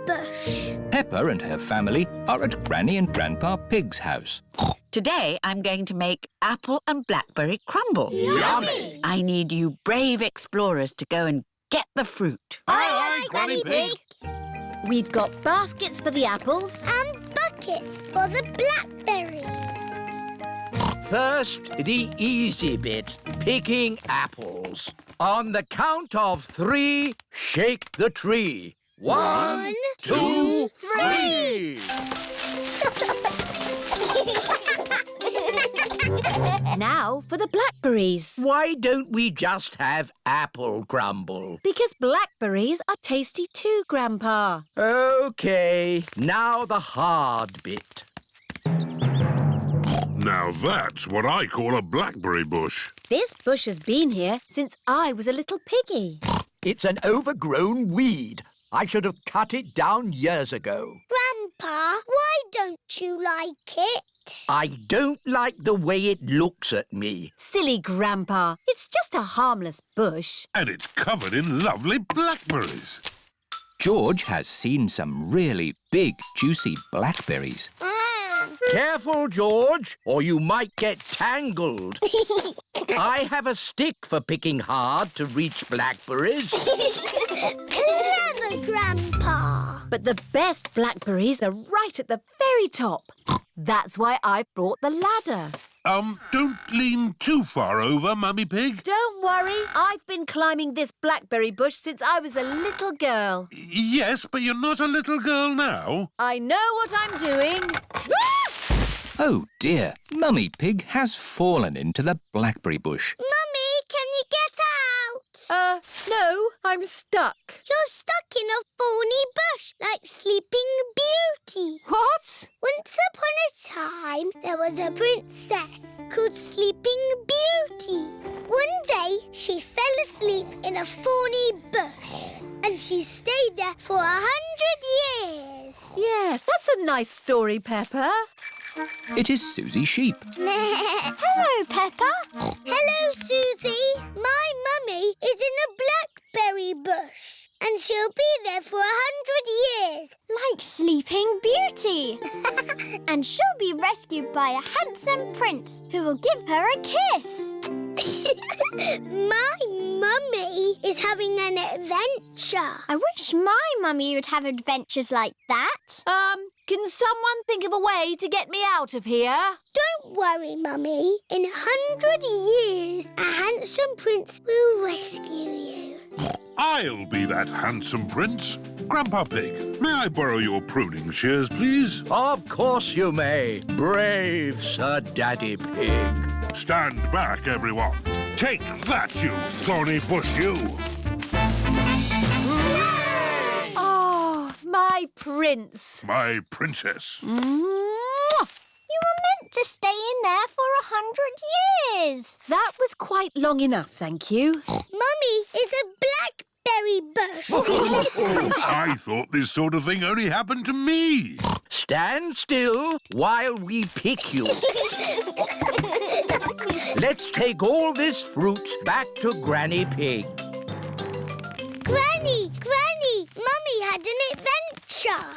bush. Peppa and her family are at Granny and Grandpa Pig's house. Today I'm going to make apple and blackberry crumble. Yummy! I need you brave explorers to go and get the fruit. Aye, Granny Pig. We've got baskets for the apples. And buckets for the blackberries. First, the easy bit, picking apples. On the count of 3, shake the tree. 1, 2, 3. Now for the blackberries. Why don't we just have apple crumble? Because blackberries are tasty too, Grandpa. OK, now the hard bit. Now that's what I call a blackberry bush. This bush has been here since I was a little piggy. It's an overgrown weed. I should have cut it down years ago. Grandpa, why don't you like it? I don't like the way it looks at me. Silly Grandpa, it's just a harmless bush. And it's covered in lovely blackberries. George has seen some really big, juicy blackberries. Careful, George, or you might get tangled. I have a stick for picking hard to reach blackberries. Clever, Grandpa. But the best blackberries are right at the very top. That's why I brought the ladder. Don't lean too far over, Mummy Pig. Don't worry, I've been climbing this blackberry bush since I was a little girl. Yes, but you're not a little girl now. I know what I'm doing. Oh dear, Mummy Pig has fallen into the blackberry bush. Mummy, can you get out? No, I'm stuck. You're stuck in a thorny bush like Sleeping Beauty. What? Once upon a time, there was a princess called Sleeping Beauty. One day, she fell asleep in a thorny bush, and she stayed there for 100 years. Yes, that's a nice story, Peppa. It is Suzy Sheep. Hello, Peppa. Hello, Suzy. My mummy is in a blackberry bush, and she'll be there for 100 years. Like Sleeping Beauty. And she'll be rescued by a handsome prince who will give her a kiss. My mummy is having an adventure. I wish my mummy would have adventures like that. Can someone think of a way to get me out of here? Don't worry, Mummy. In 100 years, a handsome prince will rescue you. I'll be that handsome prince. Grandpa Pig, may I borrow your pruning shears, please? Of course you may, brave Sir Daddy Pig. Stand back, everyone. Take that, you thorny bush, you. Oh, my prince. My princess. You were meant to stay in there for 100 years. That was quite long enough, thank you. Mummy is a blackberry bush. I thought this sort of thing only happened to me. Stand still while we pick you. Let's take all this fruit back to Granny Pig. Granny, Mummy had an adventure.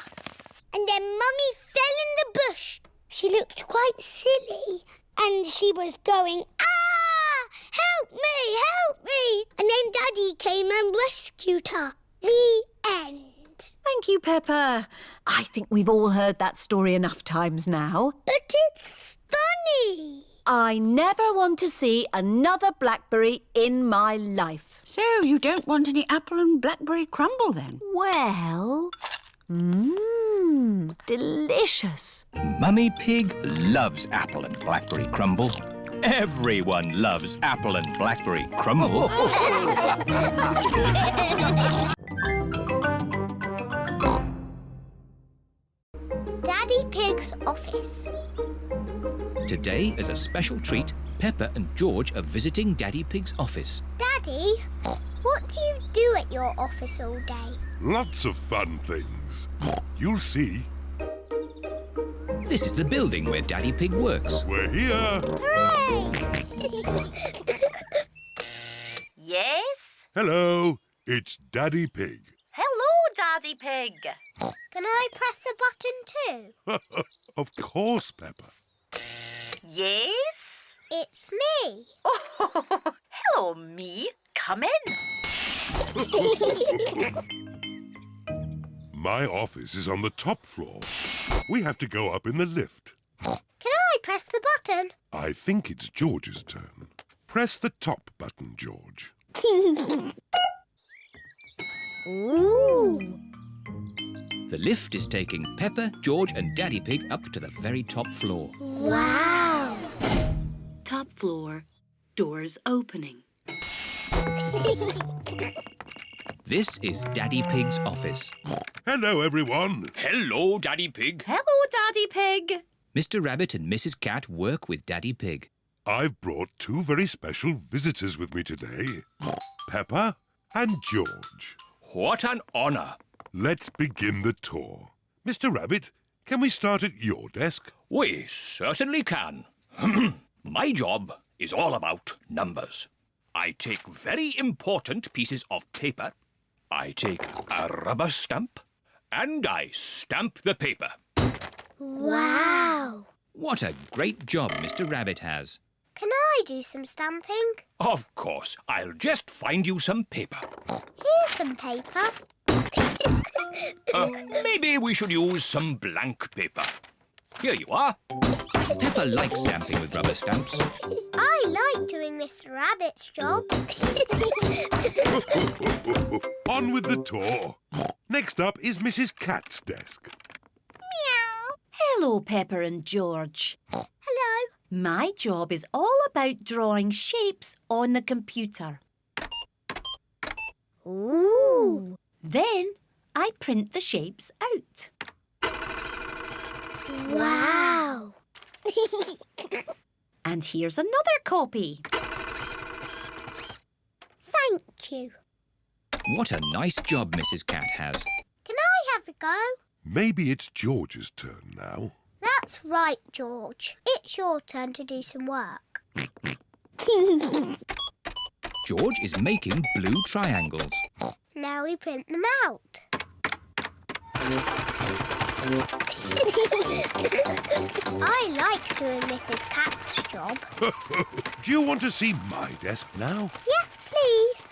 And then Mummy fell in the bush. She looked quite silly. And she was going, ah! Help me, help me! And then Daddy came and rescued her. The end. Thank you, Peppa. I think we've all heard that story enough times now. But it's funny. I never want to see another blackberry in my life. So you don't want any apple and blackberry crumble then? Well, delicious. Mummy Pig loves apple and blackberry crumble. Everyone loves apple and blackberry crumble. Daddy Pig's office. Today, as a special treat, Peppa and George are visiting Daddy Pig's office. Daddy, what do you do at your office all day? Lots of fun things. You'll see. This is the building where Daddy Pig works. We're here. Hooray! Yes? Hello, it's Daddy Pig. Hello, Daddy Pig. Can I press the button too? Of course, Peppa. Yes? It's me. Oh, hello, me. Come in. My office is on the top floor. We have to go up in the lift. Can I press the button? I think it's George's turn. Press the top button, George. Ooh. The lift is taking Peppa, George and Daddy Pig up to the very top floor. Wow. Top floor, doors opening. This is Daddy Pig's office. Hello, everyone. Hello, Daddy Pig. Hello, Daddy Pig. Mr. Rabbit and Mrs. Cat work with Daddy Pig. I've brought two very special visitors with me today. Peppa and George. What an honour. Let's begin the tour. Mr. Rabbit, can we start at your desk? We certainly can. My job is all about numbers. I take very important pieces of paper. I take a rubber stamp and I stamp the paper. Wow. What a great job Mr. Rabbit has. Can I do some stamping? Of course, I'll just find you some paper. Here's some paper. Maybe we should use some blank paper. Here you are. Peppa likes stamping with rubber stamps. I like doing Mr. Rabbit's job. On with the tour. Next up is Mrs. Cat's desk. Meow. Hello, Peppa and George. Hello. My job is all about drawing shapes on the computer. Ooh. Then I print the shapes out. Wow. And here's another copy. Thank you. What a nice job Mrs. Cat has. Can I have a go? Maybe it's George's turn now. That's right, George. It's your turn to do some work. George is making blue triangles. Now we print them out. I like doing Mrs. Cat's job. Do you want to see my desk now? Yes, please.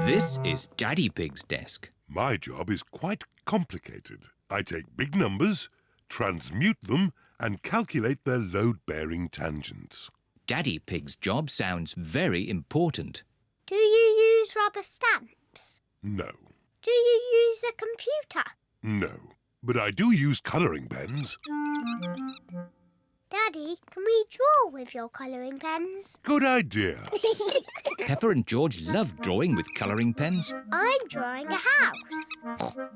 This is Daddy Pig's desk. My job is quite complicated. I take big numbers, transmute them, and calculate their load-bearing tangents. Daddy Pig's job sounds very important. Do you use rubber stamps? No, Do you use a computer? no. But I do use colouring pens. Daddy, can we draw with your colouring pens? Good idea. Peppa and George love drawing with colouring pens. I'm drawing a house.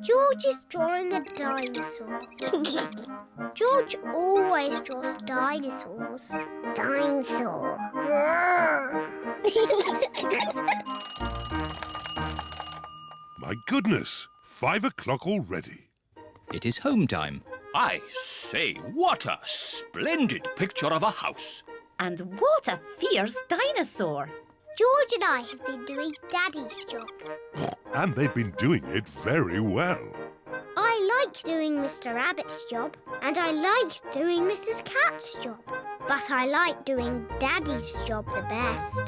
George is drawing a dinosaur. George always draws dinosaurs. Dinosaur. My goodness, 5 o'clock already. It is home time. I say, what a splendid picture of a house. And what a fierce dinosaur. George and I have been doing Daddy's job. And they've been doing it very well. I like doing Mr. Rabbit's job, and I like doing Mrs. Cat's job. But I like doing Daddy's job the best.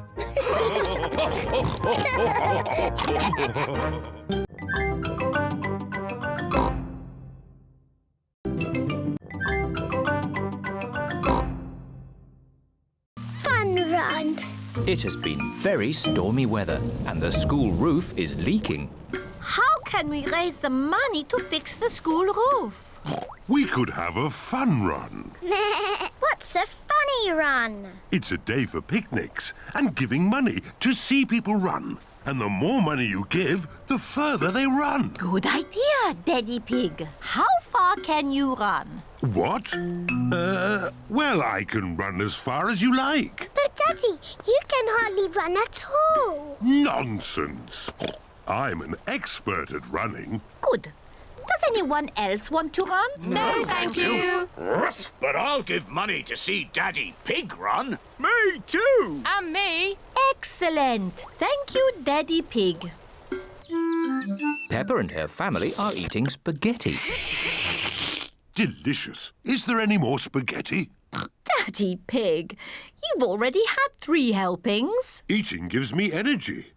Fun run. It has been very stormy weather and the school roof is leaking. How can we raise the money to fix the school roof? We could have a fun run. What's a funny run? It's a day for picnics and giving money to see people run. And the more money you give, the further they run. Good idea, Daddy Pig. How far can you run? What? Well, I can run as far as you like. But, Daddy, you can hardly run at all. Nonsense. I'm an expert at running. Good. Does anyone else want to run? No, thank you. But I'll give money to see Daddy Pig run. Me too. And me. Excellent. Thank you, Daddy Pig. Peppa and her family are eating spaghetti. Delicious. Is there any more spaghetti? Daddy Pig, you've already had 3 helpings. Eating gives me energy.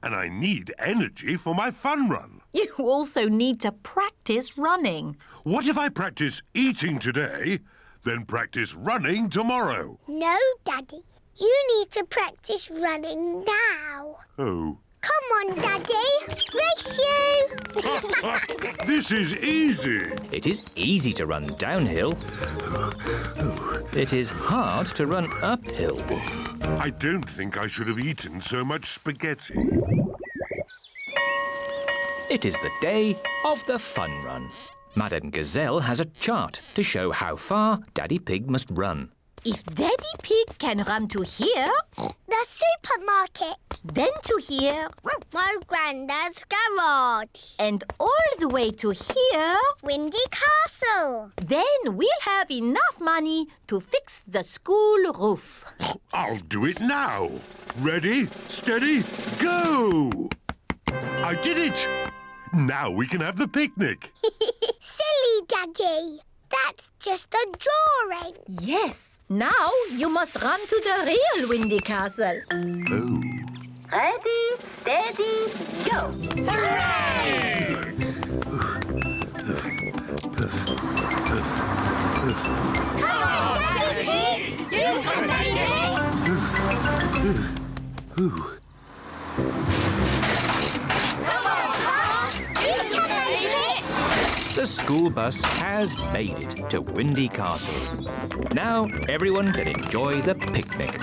And I need energy for my fun run. You also need to practice running. What if I practice eating today, then practice running tomorrow? No, Daddy. You need to practice running now. Oh. Come on, Daddy. Race you. This is easy. It is easy to run downhill. It is hard to run uphill. I don't think I should have eaten so much spaghetti. It is the day of the fun run. Madame Gazelle has a chart to show how far Daddy Pig must run. If Daddy Pig can run to here, The supermarket. then to here, My granddad's garage. and all the way to here, Windy Castle. then we'll have enough money to fix the school roof. I'll do it now. Ready, steady, go! I did it! Now we can have the picnic. Silly, Daddy. That's just a drawing. Yes, now you must run to the real Windy Castle. Oh. Ready, steady, go! Come on, Daddy Pig. You can make it. Come on, Boss. You can make it. The school bus has made it to Windy Castle. Now everyone can enjoy the picnic.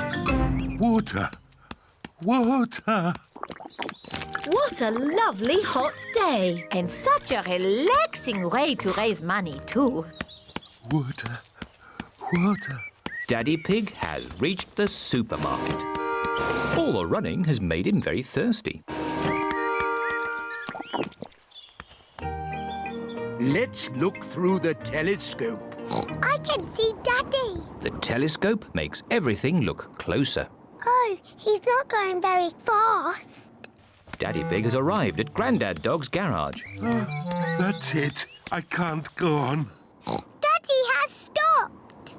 Water. Water. What a lovely hot day, and such a relaxing way to raise money too. Water. Water. Daddy Pig has reached the supermarket. All the running has made him very thirsty. Let's look through the telescope. I can see Daddy. The telescope makes everything look closer. Oh, he's not going very fast. Daddy Pig has arrived at Grandad Dog's garage. That's it. I can't go on. Daddy has stopped.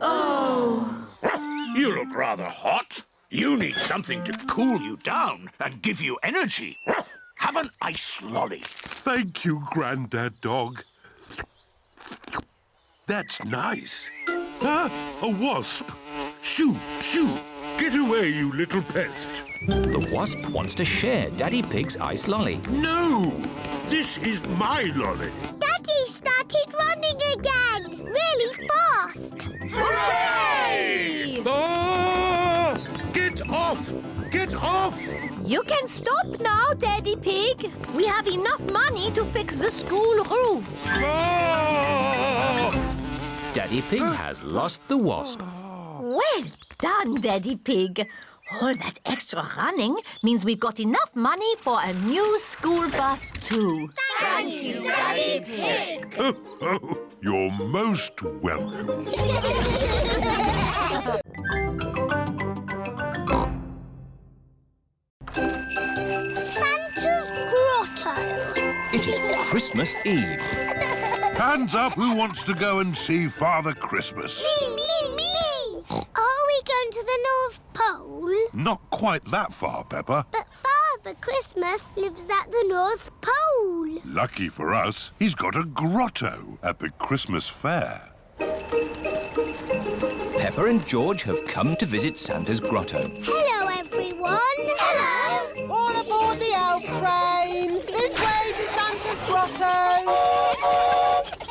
You look rather hot. You need something to cool you down and give you energy. Have an ice lolly. Thank you, Grandad Dog. That's nice. Ah, a wasp. Shoo, shoo. Get away, you little pest. The wasp wants to share Daddy Pig's ice lolly. No! This is my lolly. Daddy started running again. Really fast. Hooray! Ah! Get off! Get off! You can stop now, Daddy Pig. We have enough money to fix the school roof. Ah! Daddy Pig has lost the wasp. Well done, Daddy Pig. All that extra running means we've got enough money for a new school bus too. Thank you, Daddy Pig. Oh, you're most welcome. Santa's grotto. It is Christmas Eve. Hands up, who wants to go and see Father Christmas? Me. Are we going to the North Pole? Not quite that far, Peppa. But Father Christmas lives at the North Pole. Lucky for us, he's got a grotto at the Christmas fair. Peppa and George have come to visit Santa's grotto. Hello, everyone. Hello. All aboard the elf train! This way to Santa's grotto!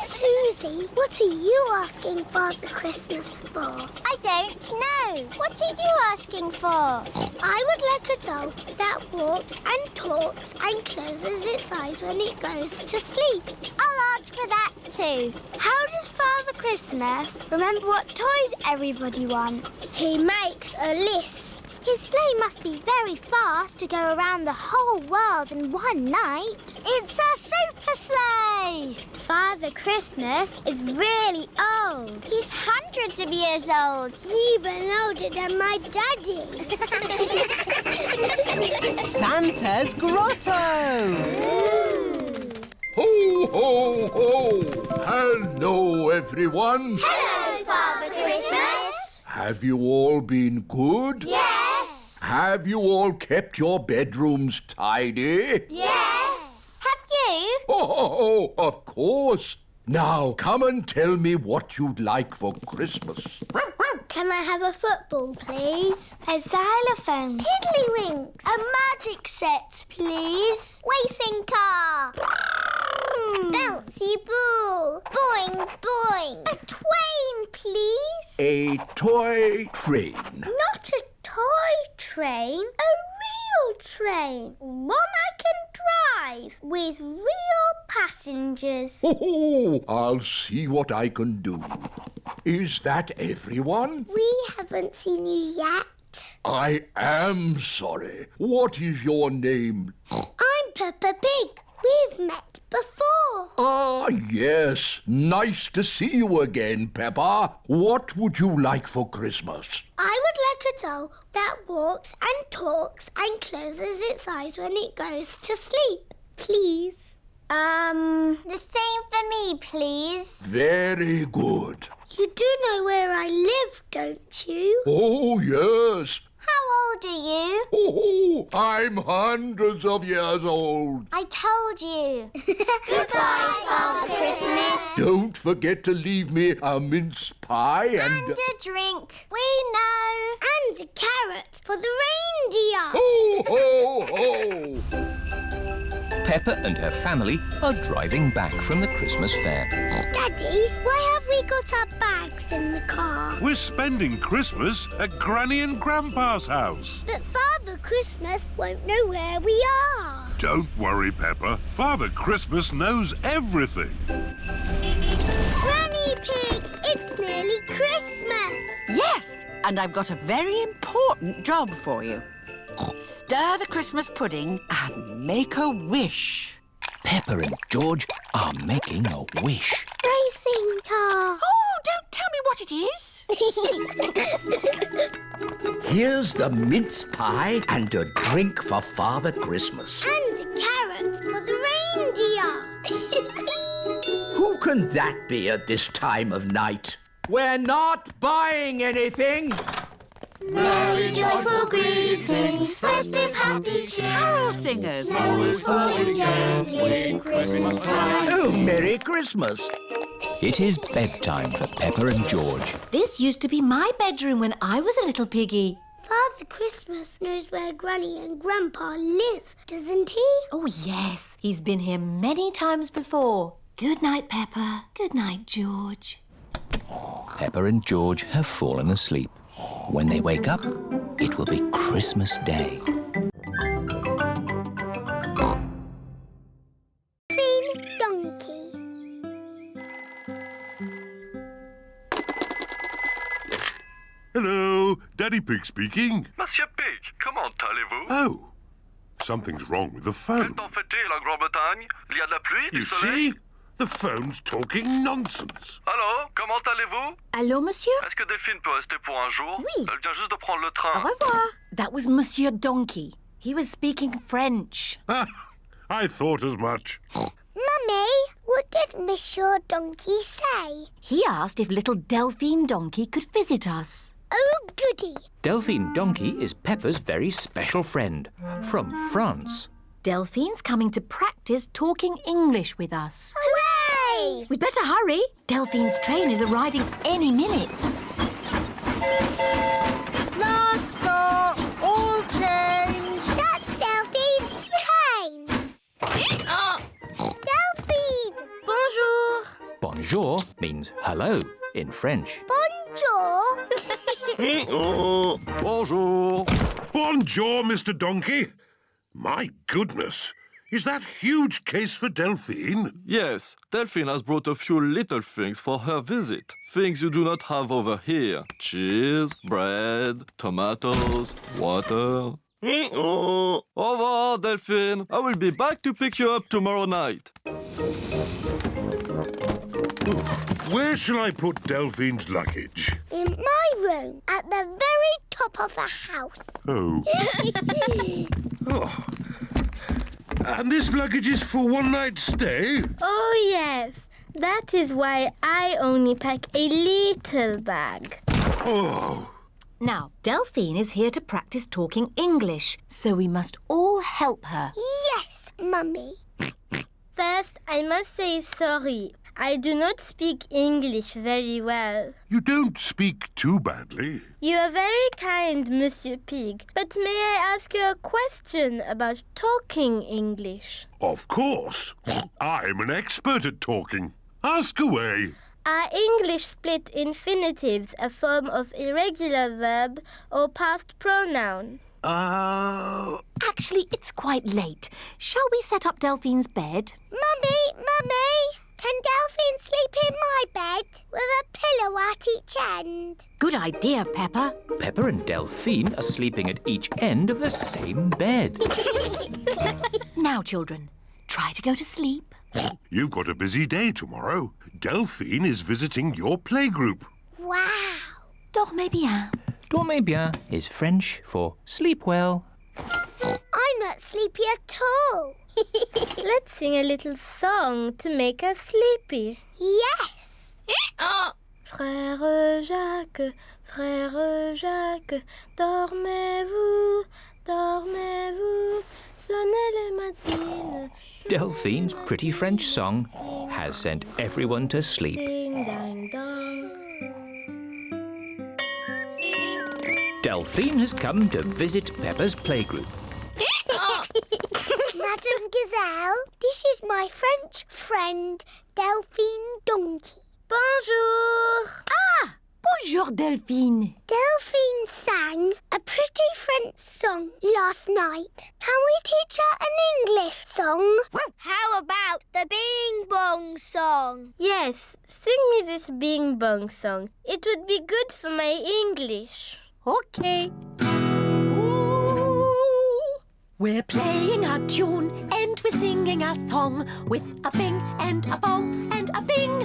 Suzy, what are you asking Father Christmas for? I don't know. What are you asking for? I would like a doll that walks and talks and closes its eyes when it goes to sleep. I'll ask for that too. How does Father Christmas remember what toys everybody wants? He makes a list. His sleigh must be very fast to go around the whole world in one night. It's a super sleigh! Father Christmas is really old. He's hundreds of years old. Even older than my daddy. Santa's grotto! Ho, ho, ho! Hello, everyone. Hello, Father Christmas. Have you all been good? Yes. Have you all kept your bedrooms tidy? Yes. Have you? Oh, of course. Now, come and tell me what you'd like for Christmas. Can I have a football, please? A xylophone. Tiddlywinks. A magic set, please. Racing car. Bouncy ball. Boing, boing. A twain, please. A toy train. Not a toy train. A real train. One I can drive with real passengers. Oh, I'll see what I can do. Is that everyone? We haven't seen you yet. I am sorry. What is your name? I'm Peppa Pig. We've met before. Ah, yes. Nice to see you again, Peppa. What would you like for Christmas? I would like a doll that walks and talks and closes its eyes when it goes to sleep, please. The same for me, please. Very good. You do know where I live, don't you? Oh, yes. How old are you? Oh, I'm hundreds of years old. I told you. Goodbye, Father Christmas. Don't forget to leave me a mince pie and... a drink. We know. And a carrot for the reindeer. Ho, ho, ho! Peppa and her family are driving back from the Christmas fair. Daddy, why have we got our bags in the car? We're spending Christmas at Granny and Grandpa's house. But Father Christmas won't know where we are. Don't worry, Peppa. Father Christmas knows everything. Granny Pig, it's nearly Christmas. Yes, and I've got a very important job for you. Stir the Christmas pudding and make a wish. Peppa and George are making a wish. Racing car. Oh, don't tell me what it is. Here's the mince pie and a drink for Father Christmas. And a carrot for the reindeer. Who can that be at this time of night? We're not buying anything. Merry joyful greetings, festive happy cheer. Carol singers. Snow is falling gently in Christmas time. Oh, Merry Christmas. It is bedtime for Peppa and George. This used to be my bedroom when I was a little piggy. Father Christmas knows where Granny and Grandpa live, doesn't he? Oh, yes. He's been here many times before. Good night, Peppa. Good night, George. Peppa and George have fallen asleep. When they wake up, it will be Christmas Day. Delphine Donkey. Hello, Daddy Pig speaking. Monsieur Pig, comment allez-vous? Oh, something's wrong with the phone. Qu'est-ce fait-il en Grande-Bretagne? Il y a de la pluie, du You soleil? see? The phone's talking nonsense. Allô, comment allez-vous? Allô, monsieur? Est-ce que Delphine peut rester pour un jour? Oui. Elle vient juste de prendre le train. Au revoir. That was Monsieur Donkey. He was speaking French. I thought as much. Mummy, what did Monsieur Donkey say? He asked if little Delphine Donkey could visit us. Oh, goody. Delphine Donkey is Peppa's very special friend from France. Delphine's coming to practice talking English with us. Hooray! We'd better hurry. Delphine's train is arriving any minute. Last stop, all change. That's Delphine's train. Delphine! Bonjour. Bonjour means hello in French. Bonjour. Bonjour. Bonjour, Mr. Donkey. My goodness. Is that huge case for Delphine? Yes, Delphine has brought a few little things for her visit. Things you do not have over here. Cheese, bread, tomatoes, water. Au revoir, Delphine. I will be back to pick you up tomorrow night. Where shall I put Delphine's luggage? In my room, at the very top of the house. Oh. Oh. And this luggage is for one night stay? Oh, yes. That is why I only pack a little bag. Oh. Now, Delphine is here to practice talking English, so we must all help her. Yes, Mummy. First, I must say sorry. I do not speak English very well. You don't speak too badly. You are very kind, Monsieur Pig, but may I ask you a question about talking English? Of course. I'm an expert at talking. Ask away. Are English split infinitives a form of irregular verb or past pronoun? Actually, it's quite late. Shall we set up Delphine's bed? Mummy, can Delphine sleep in my bed with a pillow at each end? Good idea, Peppa. Peppa and Delphine are sleeping at each end of the same bed. Now, children, try to go to sleep. You've got a busy day tomorrow. Delphine is visiting your playgroup. Wow. Dormez bien. Dormez bien is French for sleep well. I'm not sleepy at all. Let's sing a little song to make us sleepy. Yes. Frère Jacques, dormez-vous, dormez-vous, sonnez les matines. Delphine's pretty French song has sent everyone to sleep. Ding, dang, dong. Delphine has come to visit Peppa's playgroup. Madame Gazelle, this is my French friend, Delphine Donkey. Bonjour. Bonjour, Delphine. Delphine sang a pretty French song last night. Can we teach her an English song? How about the Bing Bong song? Yes, sing me this Bing Bong song. It would be good for my English. Okay. Ooh, we're playing a tune and we're singing a song with a bing and a bong and a bing.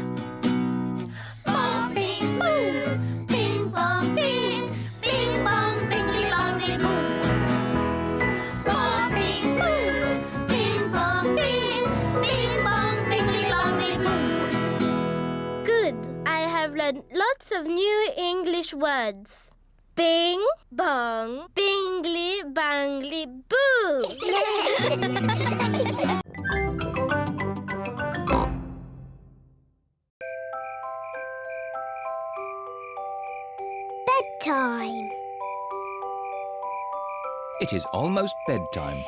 Bong, bing, boo. Bing, bong, bing. Bing, bong, bingly, bongly, boo. Bong, bing, boo. Bing, bong, bing. Bing, bong, bingly, bongly, boo. Good. I have learned lots of new English words. Bing, bong, bingly, bangly, boo! Bedtime. It is almost bedtime.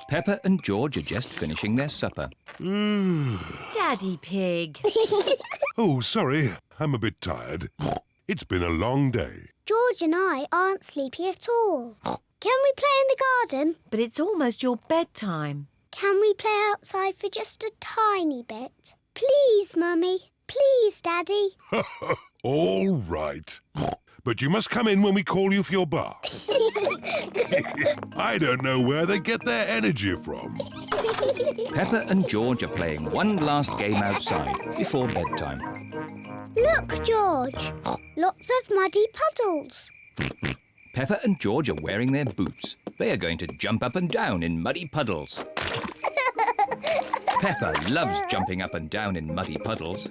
Peppa and George are just finishing their supper. Daddy Pig. Oh, sorry. I'm a bit tired. It's been a long day. George and I aren't sleepy at all. Can we play in the garden? But it's almost your bedtime. Can we play outside for just a tiny bit? Please, Mummy. Please, Daddy. All right. But you must come in when we call you for your bath. I don't know where they get their energy from. Peppa and George are playing one last game outside before bedtime. Look, George. Lots of muddy puddles. Peppa and George are wearing their boots. They are going to jump up and down in muddy puddles. Peppa loves jumping up and down in muddy puddles.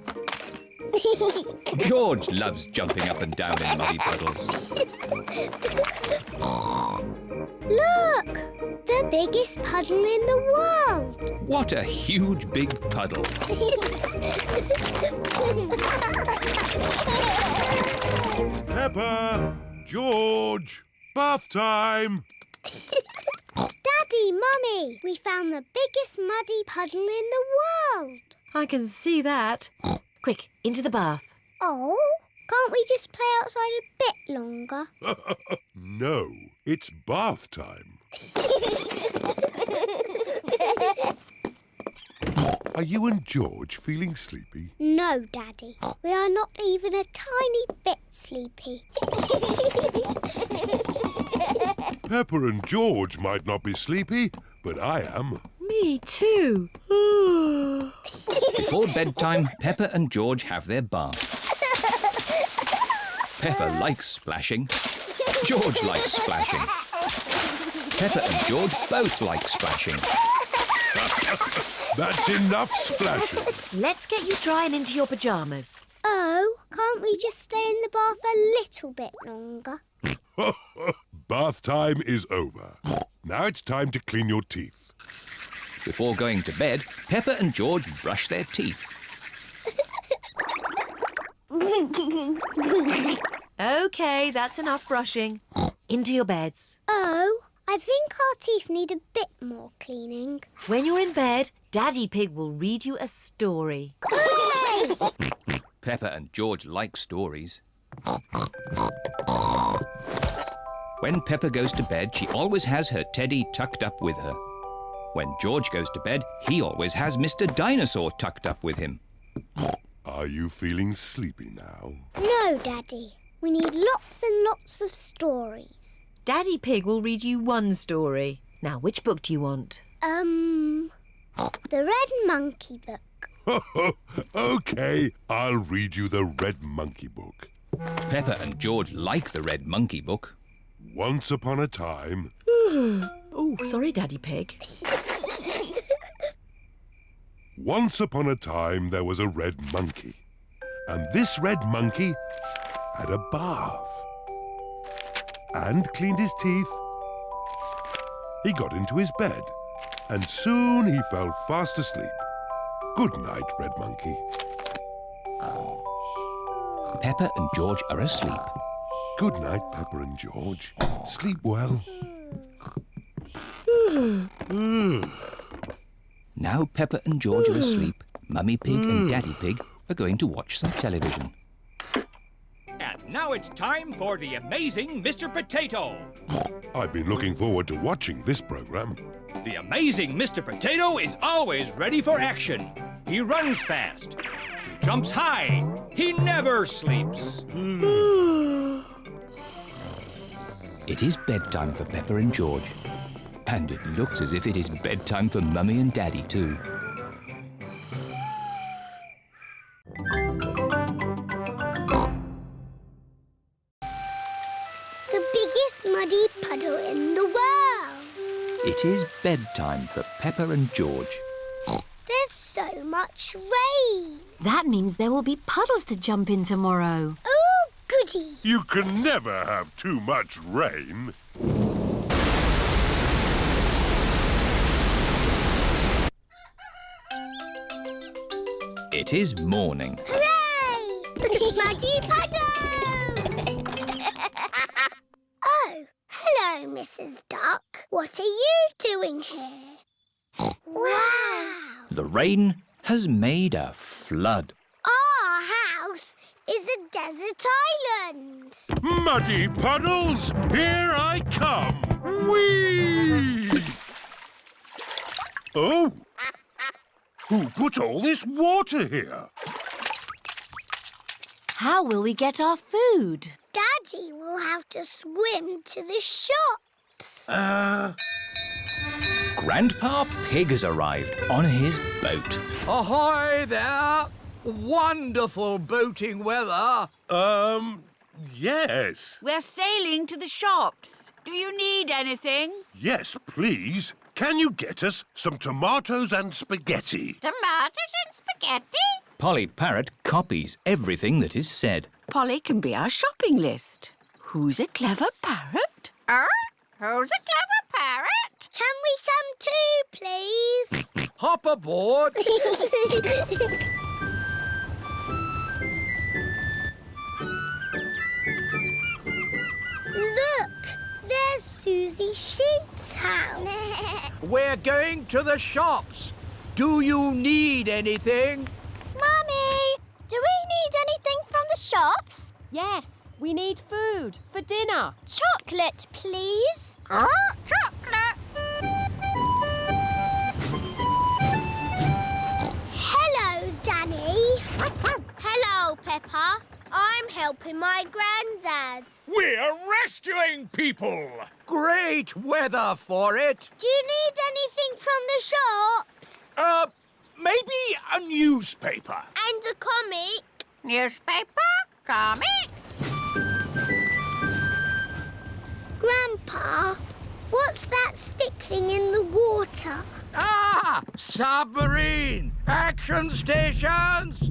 George loves jumping up and down in muddy puddles. Look! The biggest puddle in the world. What a huge big puddle. Peppa! George! Bath time! Daddy, Mummy, we found the biggest muddy puddle in the world. I can see that. Quick, into the bath. Oh, can't we just play outside a bit longer? No, it's bath time. Are you and George feeling sleepy? No, Daddy. We are not even a tiny bit sleepy. Peppa and George might not be sleepy, but I am. Me too. Before bedtime, Peppa and George have their bath. Peppa likes splashing. George likes splashing. Peppa and George both like splashing. That's enough splashing. Let's get you drying into your pyjamas. Oh, can't we just stay in the bath a little bit longer? Bath time is over. Now it's time to clean your teeth. Before going to bed, Peppa and George brush their teeth. OK, that's enough brushing. Into your beds. Oh, I think our teeth need a bit more cleaning. When you're in bed, Daddy Pig will read you a story. Hooray! Peppa and George like stories. When Peppa goes to bed, she always has her teddy tucked up with her. When George goes to bed, he always has Mr. Dinosaur tucked up with him. Are you feeling sleepy now? No, Daddy. We need lots and lots of stories. Daddy Pig will read you one story. Now, which book do you want? The Red Monkey book. OK, I'll read you the Red Monkey book. Peppa and George like the Red Monkey book. Once upon a time... Oh, sorry, Daddy Pig. Once upon a time, there was a red monkey. And this red monkey had a bath. And cleaned his teeth. He got into his bed. And soon he fell fast asleep. Good night, Red Monkey. Peppa and George are asleep. Good night, Peppa and George. Sleep well. Now Peppa and George are asleep, Mummy Pig and Daddy Pig are going to watch some television. And now it's time for the amazing Mr. Potato. I've been looking forward to watching this programme. The amazing Mr. Potato is always ready for action. He runs fast. He jumps high. He never sleeps. It is bedtime for Peppa and George. And it looks as if it is bedtime for Mummy and Daddy too. The biggest muddy puddle in the world. It is bedtime for Peppa and George. There's so much rain. That means there will be puddles to jump in tomorrow. Oh, goody. You can never have too much rain. It is morning. Hooray! Muddy puddles! Oh, hello, Mrs. Duck. What are you doing here? Wow! The rain has made a flood. Our house is a desert island. Muddy puddles, here I come. Whee! Oh! Who put all this water here? How will we get our food? Daddy will have to swim to the shops. Grandpa Pig has arrived on his boat. Ahoy there! Wonderful boating weather. Yes. We're sailing to the shops. Do you need anything? Yes, please. Can you get us some tomatoes and spaghetti? Tomatoes and spaghetti? Polly Parrot copies everything that is said. Polly can be our shopping list. Who's a clever parrot? Who's a clever parrot? Can we come too, please? Hop aboard. Look, there's Suzy Sheep's house. We're going to the shops. Do you need anything? Mummy, do we need anything from the shops? Yes, we need food for dinner. Chocolate, please. Chocolate. Hello, Danny. Hello, Peppa. I'm helping my granddad. We're rescuing people! Great weather for it. Do you need anything from the shops? Maybe a newspaper. And a comic. Newspaper? Comic? Grandpa, what's that stick thing in the water? Ah, submarine! Action stations!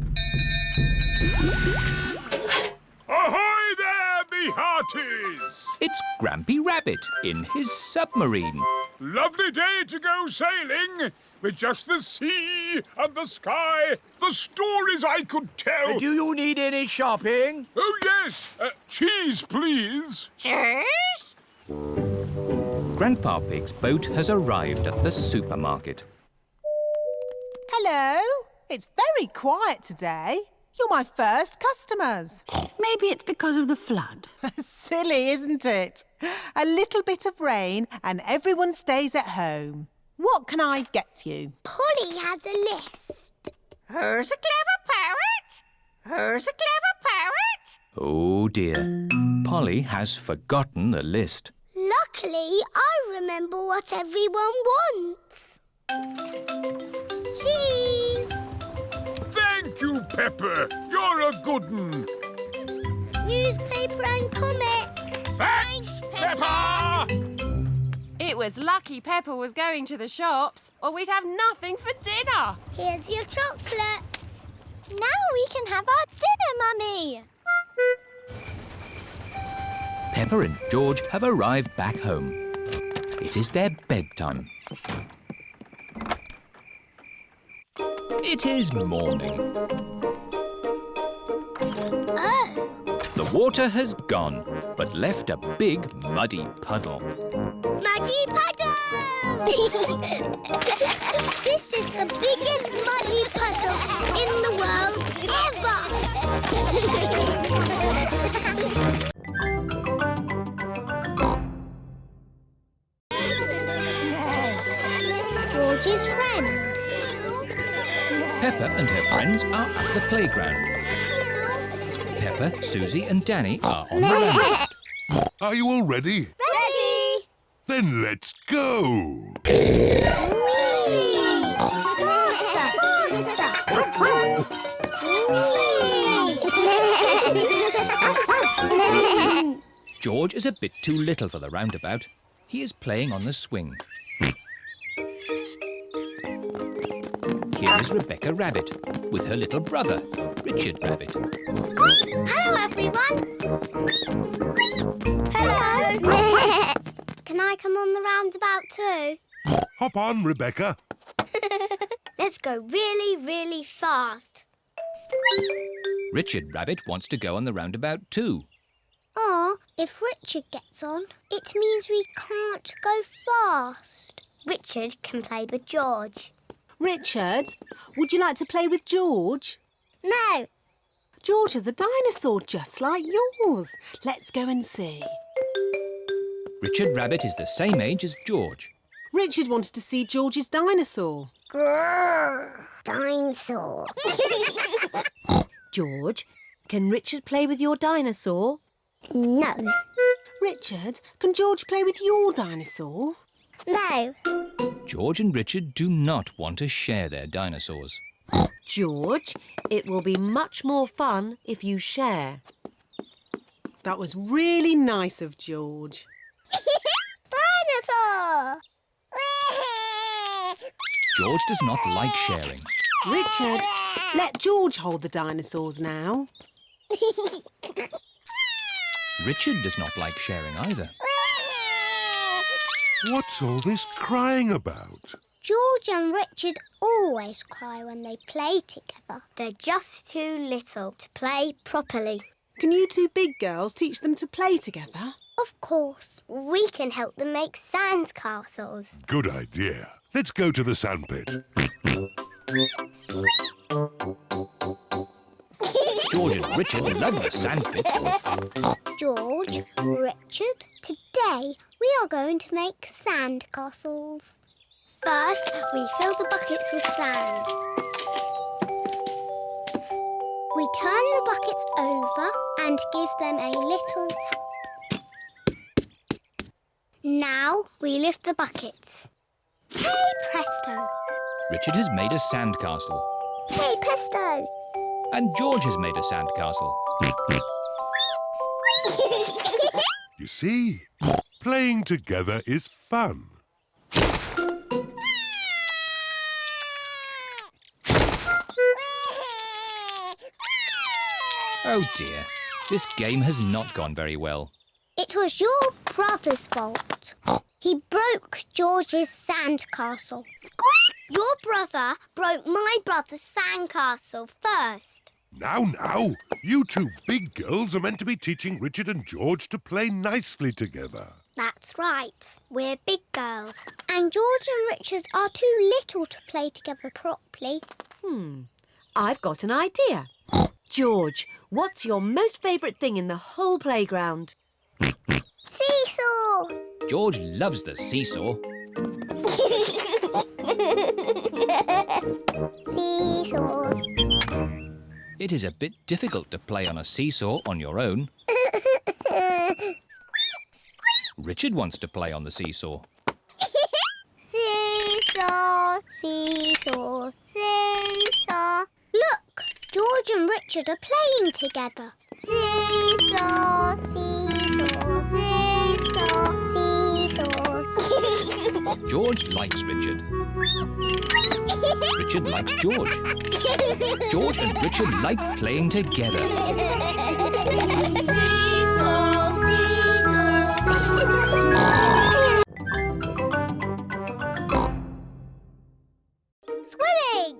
Ahoy there, me hearties! It's Grampy Rabbit in his submarine. Lovely day to go sailing, with just the sea and the sky, the stories I could tell. Do you need any shopping? Oh, yes. Cheese, please. Cheers? Grandpa Pig's boat has arrived at the supermarket. Hello. It's very quiet today. You're my first customers. Maybe it's because of the flood. Silly, isn't it? A little bit of rain and everyone stays at home. What can I get you? Polly has a list. Who's a clever parrot? Who's a clever parrot? Oh dear, Polly has forgotten the list. Luckily, I remember what everyone wants. Cheese! Thank you, Peppa. You're a good un. Newspaper and comic. Thanks, Peppa! It was lucky Peppa was going to the shops, or we'd have nothing for dinner. Here's your chocolates. Now we can have our dinner, Mummy. Peppa and George have arrived back home. It is their bedtime. It is morning. Oh. The water has gone, but left a big muddy puddle. Muddy puddle! This is the biggest muddy puddle in the world ever! George's friend. Peppa and her friends are at the playground. Peppa, Suzy and Danny are on the rampart. Are you all ready? Ready! Then let's go! George is a bit too little for the roundabout. He is playing on the swing. Here is Rebecca Rabbit with her little brother, Richard Rabbit. Hello, everyone. Hello. Can I come on the roundabout too? Hop on, Rebecca. Let's go really, really fast. Richard Rabbit wants to go on the roundabout too. If Richard gets on, it means we can't go fast. Richard can play with George. Richard, would you like to play with George? No. George is a dinosaur just like yours. Let's go and see. Richard Rabbit is the same age as George. Richard wanted to see George's dinosaur. Grrr, dinosaur. George, can Richard play with your dinosaur? No. Richard, can George play with your dinosaur? No. George and Richard do not want to share their dinosaurs. George, it will be much more fun if you share. That was really nice of George. Dinosaur! George does not like sharing. Richard, let George hold the dinosaurs now. Richard does not like sharing either. What's all this crying about? George and Richard always cry when they play together. They're just too little to play properly. Can you two big girls teach them to play together? Of course. We can help them make sand castles. Good idea. Let's go to the sandpit. George and Richard love the sandpit. George, Richard, today we are going to make sand castles. First, we fill the buckets with sand. We turn the buckets over and give them a little tap. Now we lift the buckets. Hey, presto! Richard has made a sandcastle. Hey, presto! And George has made a sandcastle. You see, playing together is fun. Oh dear, this game has not gone very well. It was your brother's fault. He broke George's sandcastle. Squeak! Your brother broke my brother's sandcastle first. Now, you two big girls are meant to be teaching Richard and George to play nicely together. That's right. We're big girls. And George and Richard are too little to play together properly. I've got an idea. George, what's your most favourite thing in the whole playground? Seesaw! George loves the seesaw. Seesaws. It is a bit difficult to play on a seesaw on your own. Richard wants to play on the seesaw. Seesaw, seesaw, seesaw. Look, George and Richard are playing together. Seesaw, seesaw, seesaw, seesaw. George likes Richard. Richard likes George. George and Richard like playing together. Swimming!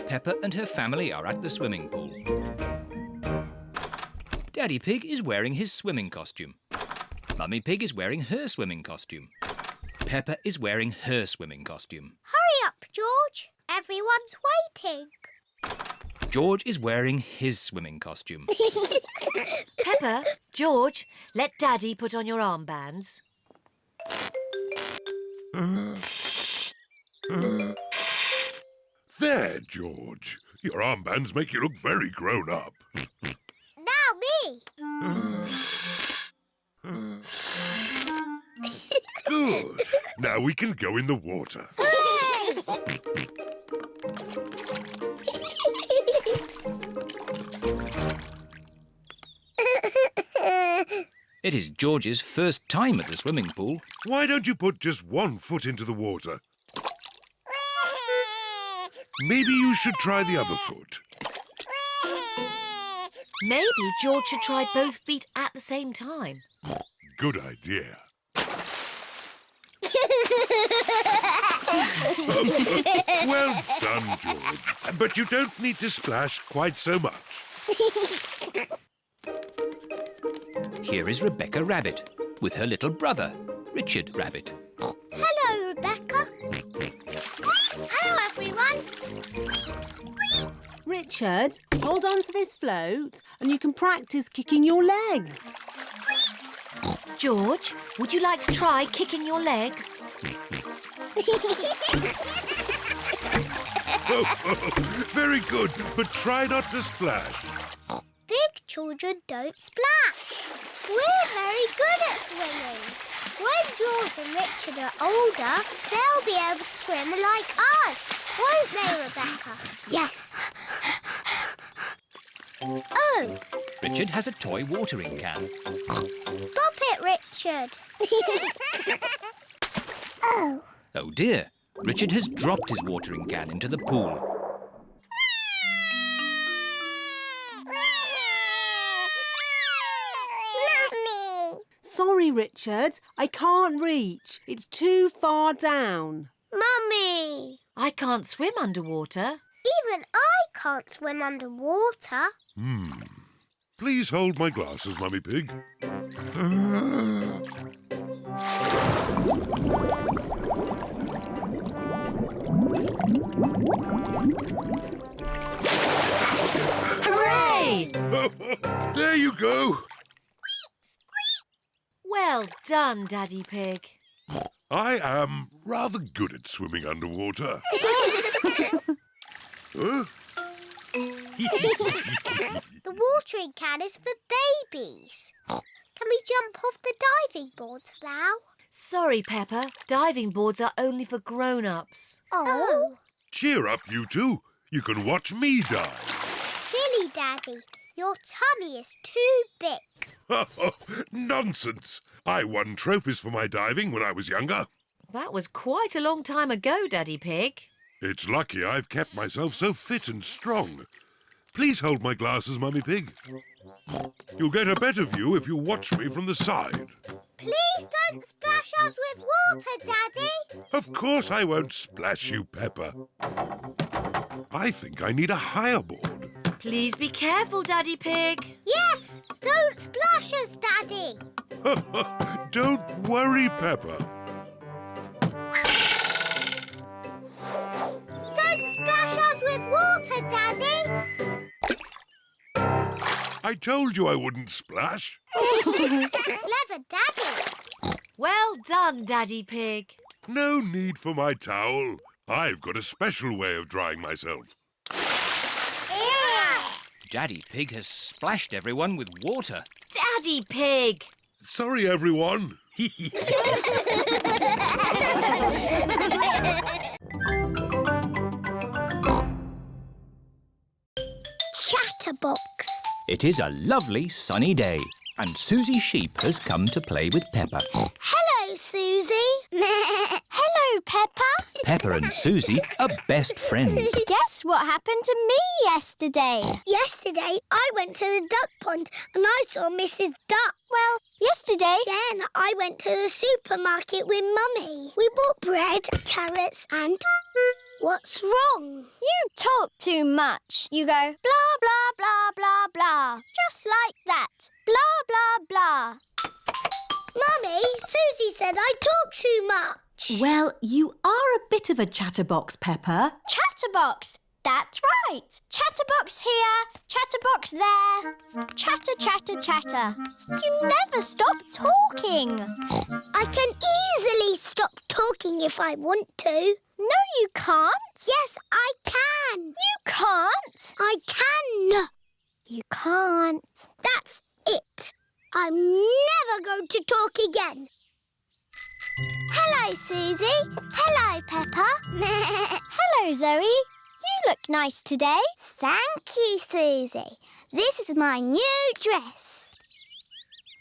Peppa and her family are at the swimming pool. Daddy Pig is wearing his swimming costume. Mummy Pig is wearing her swimming costume. Peppa is wearing her swimming costume. Hurry up, George. Everyone's waiting. George is wearing his swimming costume. Peppa, George, let Daddy put on your armbands. There, George. Your armbands make you look very grown up. Now me. Good. Now we can go in the water. It is George's first time at the swimming pool. Why don't you put just one foot into the water? Maybe you should try the other foot. Maybe George should try both feet at the same time. Good idea. Well done, George. But you don't need to splash quite so much. Here is Rebecca Rabbit with her little brother, Richard Rabbit. Hello, Rebecca. Hello, everyone. Richard, hold on to this float and you can practice kicking your legs. George, would you like to try kicking your legs? Very good, but try not to splash. Big children don't splash. We're very good at swimming. When George and Richard are older, they'll be able to swim like us. Won't they, Rebecca? Yes. Oh, Richard has a toy watering can. stop it, Richard. Oh. Oh dear, Richard has dropped his watering can into the pool. Mummy. Sorry, Richard. I can't reach. It's too far down. Mummy. I can't swim underwater. Even I can't swim underwater. Please hold my glasses, Mummy Pig. Hooray! There you go. Well done, Daddy Pig. I am rather good at swimming underwater. Huh? The watering can is for babies. Can we jump off the diving boards now? Sorry, Peppa. Diving boards are only for grown-ups. Oh. Cheer up, you two. You can watch me dive. Silly Daddy. Your tummy is too big. Nonsense. I won trophies for my diving when I was younger. That was quite a long time ago, Daddy Pig. It's lucky I've kept myself so fit and strong. Please hold my glasses, Mummy Pig. You'll get a better view if you watch me from the side. Please don't splash us with water, Daddy. Of course I won't splash you, Peppa. I think I need a higher board. Please be careful, Daddy Pig. Yes, don't splash us, Daddy. Don't worry, Peppa. Don't splash us with water, Daddy. I told you I wouldn't splash. Clever Daddy. Well done, Daddy Pig. No need for my towel. I've got a special way of drying myself. Daddy Pig has splashed everyone with water. Daddy Pig! Sorry, everyone. Chatterbox. It is a lovely sunny day, and Suzy Sheep has come to play with Peppa. Hello, Suzy. Hello, Peppa. Peppa and Suzy are best friends. Guess what happened to me yesterday? Yesterday, I went to the duck pond and I saw Mrs. Duck. Well, yesterday... Then I went to the supermarket with Mummy. We bought bread, carrots and... What's wrong? You talk too much. You go blah, blah, blah, blah, blah. Just like that. Blah, blah, blah. Mummy, Suzy said I talk too much. Well, you are a bit of a chatterbox, Peppa. Chatterbox. That's right. Chatterbox here, chatterbox there. Chatter, chatter, chatter. You never stop talking. I can easily stop talking if I want to. No, you can't. Yes, I can. You can't. I can. You can't. That's it. I'm never going to talk again. Hello, Suzy. Hello, Peppa. Hello, Zoe. You look nice today. Thank you, Suzy. This is my new dress.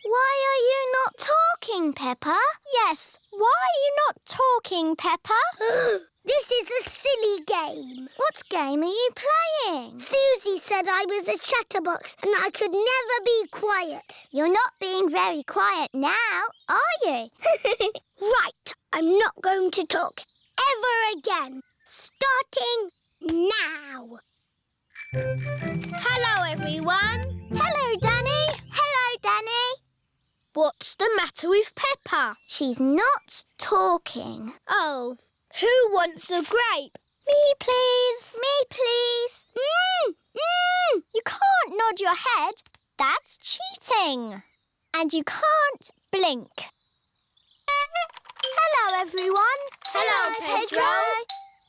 Why are you not talking, Peppa? Yes, why are you not talking, Peppa? This is a silly game. What game are you playing? Suzy said I was a chatterbox and I could never be quiet. You're not being very quiet now, are you? Right, I'm not going to talk ever again. Starting now. Hello, everyone. Hello, Danny. Hello, Danny. What's the matter with Peppa? She's not talking. Oh, who wants a grape? Me, please. Me, please. You can't nod your head. That's cheating. And you can't blink. Hello, everyone. Hello, Pedro.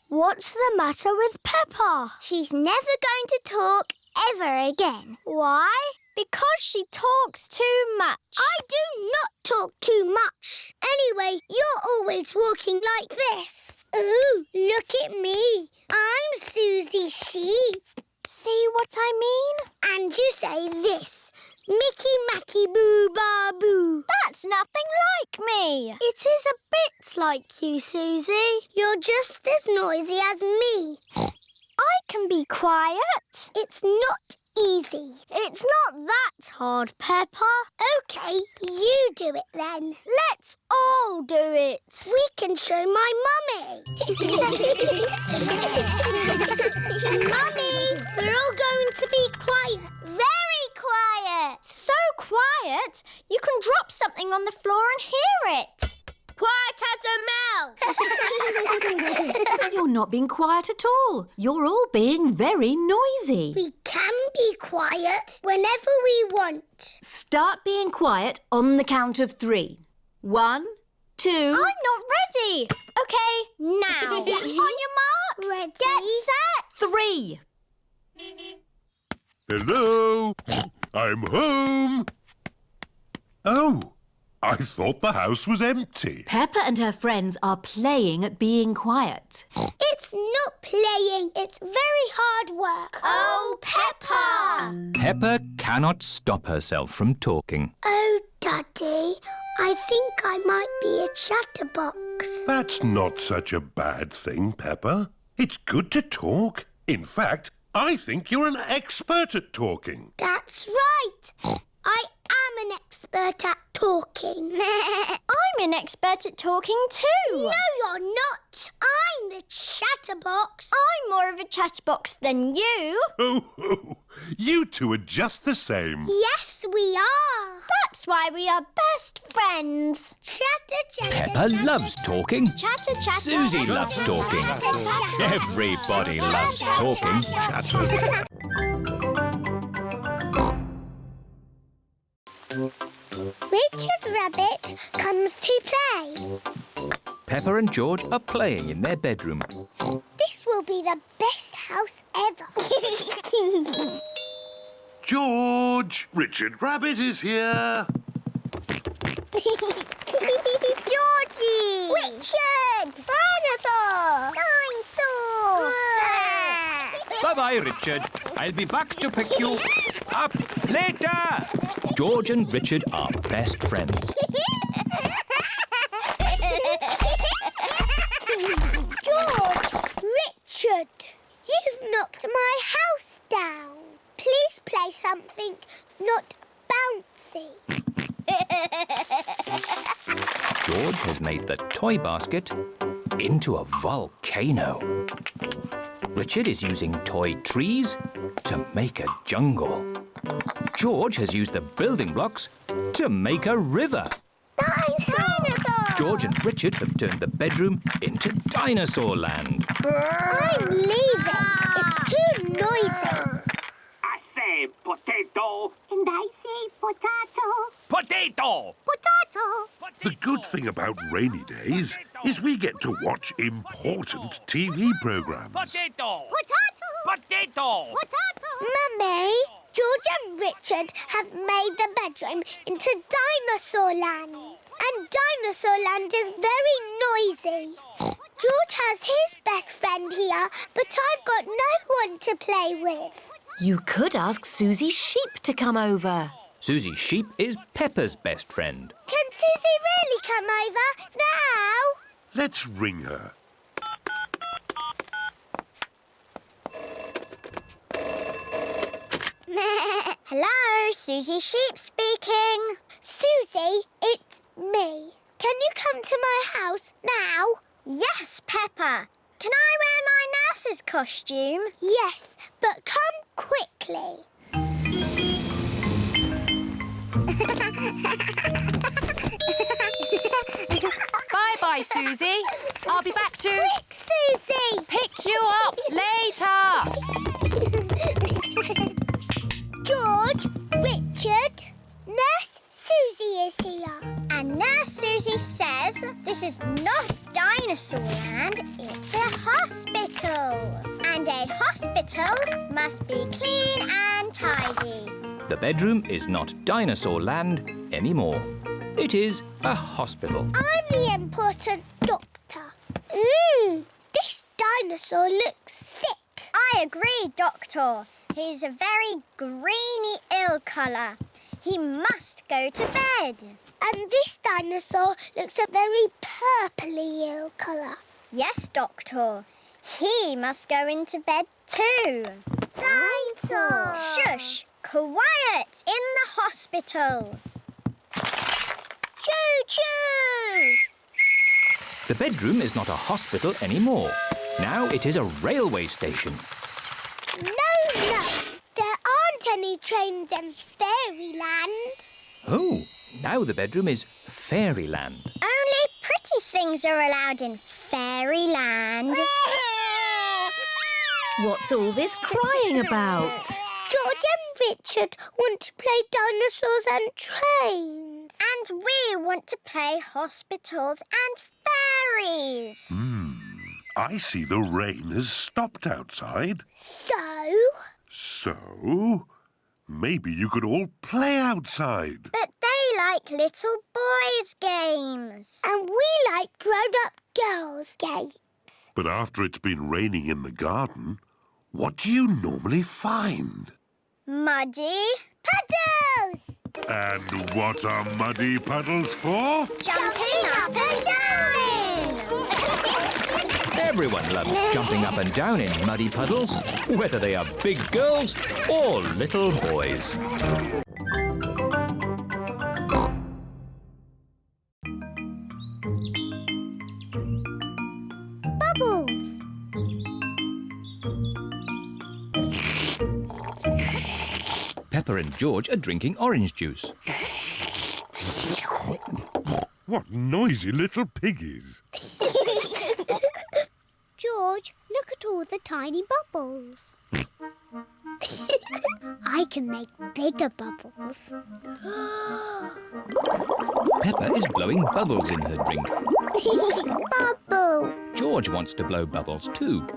What's the matter with Peppa? She's never going to talk ever again. Why? Because she talks too much. I do not talk too much. Anyway, you're always walking like this. Ooh, look at me. I'm Suzy Sheep. See what I mean? And you say this. Mickey Macky Boo Ba Boo. That's nothing like me. It is a bit like you, Suzy. You're just as noisy as me. I can be quiet. It's not easy. It's not that hard, Peppa. OK, you do it then. Let's all do it. We can show my mummy. Mummy, we're all going to be quiet. Very quiet. So quiet, you can drop something on the floor and hear it. Quiet as a mouse. You're not being quiet at all. You're all being very noisy. We can be quiet whenever we want. Start being quiet on the count of 3. 1, 2... I'm not ready. OK, now. On your marks. Ready. Get set. 3. Hello? I'm home. Oh, I thought the house was empty. Peppa and her friends are playing at being quiet. It's not playing. It's very hard work. Oh, Peppa! Peppa cannot stop herself from talking. Oh, Daddy, I think I might be a chatterbox. That's not such a bad thing, Peppa. It's good to talk. In fact, I think you're an expert at talking. That's right. I am an expert at talking. I'm an expert at talking too. No, you're not. I'm the Chatterbox. I'm more of a chatterbox than you. Oh, you two are just the same. Yes, we are. That's why we are best friends. Chatter, chatter, Peppa chatter, loves talking. Chatter, chatter. Suzy loves talking. Everybody loves talking. Richard Rabbit comes to play. Peppa and George are playing in their bedroom. This will be the best house ever. George, Richard Rabbit is here. Georgie! Richard! Dinosaur! Dinosaur! Bye-bye, Richard. I'll be back to pick you up later. George and Richard are best friends. George! Richard! You've knocked my house down. Please play something not bouncy. George has made the toy basket into a volcano. Richard is using toy trees to make a jungle. George has used the building blocks to make a river. Dinosaur! George and Richard have turned the bedroom into Dinosaur Land. I'm leaving. It's too noisy. I say potato. And I say potato. Potato! Potato. The good thing about rainy days is we get to watch important TV programs. Potato! Potato. Potato! Potato. Mummy, George and Richard have made the bedroom into Dinosaur Land. And Dinosaur Land is very noisy. George has his best friend here, but I've got no one to play with. You could ask Suzy Sheep to come over. Suzy Sheep is Peppa's best friend. Can Suzy really come over now? Let's ring her. Hello, Suzy Sheep speaking. Suzy, it's me. Can you come to my house now? Yes, Peppa. Can I wear my nurse's costume? Yes, but come quickly. Bye-bye, Suzy. I'll be back to Quick, Suzy! pick you up later. George, Richard, Nurse Suzy is here. And Nurse Suzy says this is not Dinosaur Land, it's a hospital. And a hospital must be clean and tidy. The bedroom is not Dinosaur Land anymore. It is a hospital. I'm the important doctor. This dinosaur looks sick. I agree, Doctor. He's a very greeny ill colour. He must go to bed. And this dinosaur looks a very purpley ill colour. Yes, Doctor. He must go into bed too. Dinosaur! Shush! Quiet in the hospital. Choo-choo! The bedroom is not a hospital anymore. Now it is a railway station. No. There aren't any trains in Fairyland. Oh, now the bedroom is Fairyland. Only pretty things are allowed in Fairyland. What's all this crying about? George and Richard want to play dinosaurs and trains. And we want to play hospitals and fairies. I see the rain has stopped outside. So, maybe you could all play outside. But they like little boys' games. And we like grown-up girls' games. But after it's been raining in the garden, what do you normally find? Muddy. Puddles! And what are muddy puddles for? Jumping up and down. Everyone loves jumping up and down in muddy puddles, whether they are big girls or little boys. Bubbles. Peppa and George are drinking orange juice. What noisy little piggies. George, look at all the tiny bubbles. I can make bigger bubbles. Peppa is blowing bubbles in her drink. Bubble. George wants to blow bubbles too.